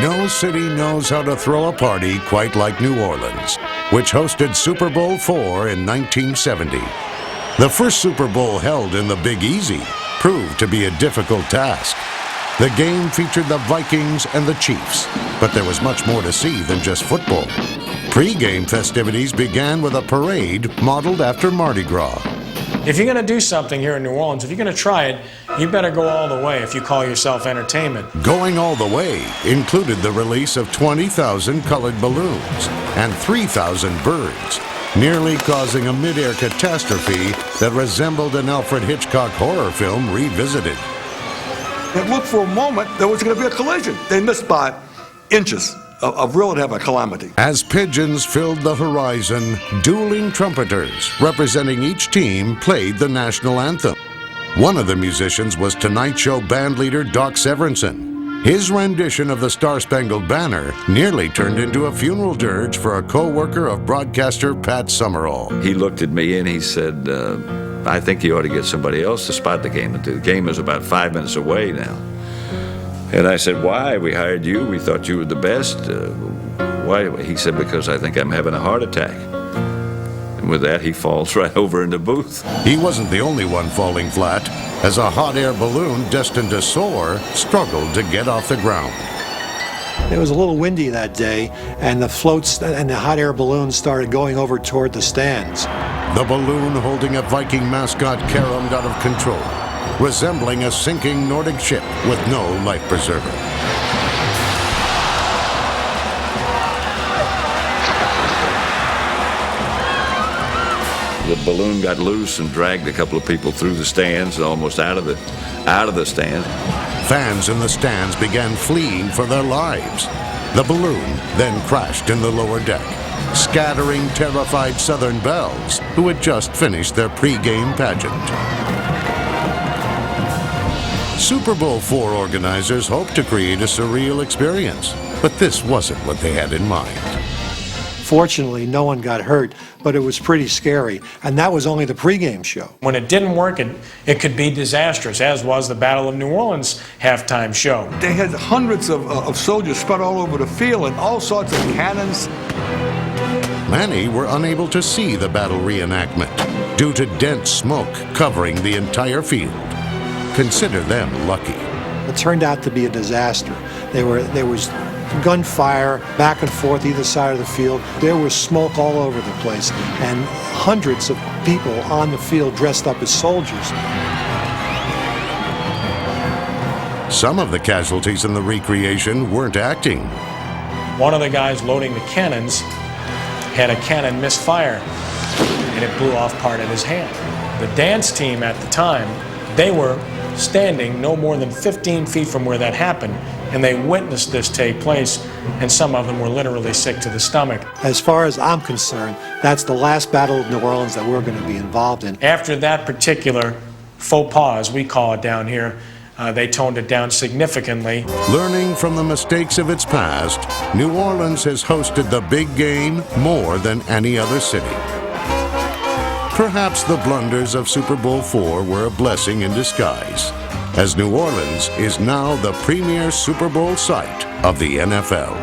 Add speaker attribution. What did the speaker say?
Speaker 1: No city knows how to throw a party quite like New Orleans, which hosted Super Bowl IV in 1970. The first Super Bowl held in the Big Easy proved to be a difficult task. The game featured the Vikings and the Chiefs, but there was much more to see than just football. Pre-game festivities began with a parade modeled after Mardi Gras.
Speaker 2: If you're going to do something here in New Orleans, if you're going to try it, you better go all the way if you call yourself entertainment.
Speaker 1: Going all the way included the release of 20,000 colored balloons and 3,000 birds, nearly causing a mid-air catastrophe that resembled an Alfred Hitchcock horror film revisited.
Speaker 3: It looked for a moment there was going to be a collision. They missed by inches of really have a calamity.
Speaker 1: As pigeons filled the horizon, dueling trumpeters representing each team played the national anthem. One of the musicians was Tonight Show band leader Doc Severinsen. His rendition of the Star-Spangled Banner nearly turned into a funeral dirge for a co-worker of broadcaster Pat Summerall.
Speaker 4: He looked at me and he said, I think you ought to get somebody else to spot the game. The game is about 5 minutes away now. And I said, why? We hired you. We thought you were the best. Why? He said, because I think I'm having a heart attack. And with that, he falls right over in the booth.
Speaker 1: He wasn't the only one falling flat, as a hot air balloon destined to soar struggled to get off the ground.
Speaker 5: It was a little windy that day, and the floats and the hot air balloons started going over toward the stands.
Speaker 1: The balloon holding a Viking mascot caromed out of control, resembling a sinking Nordic ship with no life preserver.
Speaker 4: The balloon got loose and dragged a couple of people through the stands and almost out of the stand.
Speaker 1: Fans in the stands began fleeing for their lives. The balloon then crashed in the lower deck, scattering terrified Southern belles who had just finished their pre-game pageant. Super Bowl IV organizers hoped to create a surreal experience, but this wasn't what they had in mind.
Speaker 5: Fortunately, no one got hurt, but it was pretty scary, and that was only the pregame show.
Speaker 2: When it didn't work, it could be disastrous, as was the Battle of New Orleans halftime show.
Speaker 3: They had hundreds of soldiers spread all over the field and all sorts of cannons.
Speaker 1: Many were unable to see the battle reenactment due to dense smoke covering the entire field. Consider them lucky.
Speaker 5: It turned out to be a disaster. There was gunfire back and forth either side of the field. There was smoke all over the place, and hundreds of people on the field dressed up as soldiers.
Speaker 1: Some of the casualties in the recreation weren't acting.
Speaker 2: One of the guys loading the cannons had a cannon misfire, and it blew off part of his hand. The dance team at the time, they were standing no more than 15 feet from where that happened, and they witnessed this take place, and some of them were literally sick to the stomach.
Speaker 5: As far as I'm concerned, that's the last Battle of New Orleans that we're going to be involved in.
Speaker 2: After that particular faux pas, as we call it down here, they toned it down significantly.
Speaker 1: Learning from the mistakes of its past, New Orleans has hosted the big game more than any other city. Perhaps the blunders of Super Bowl IV were a blessing in disguise, as New Orleans is now the premier Super Bowl site of the NFL.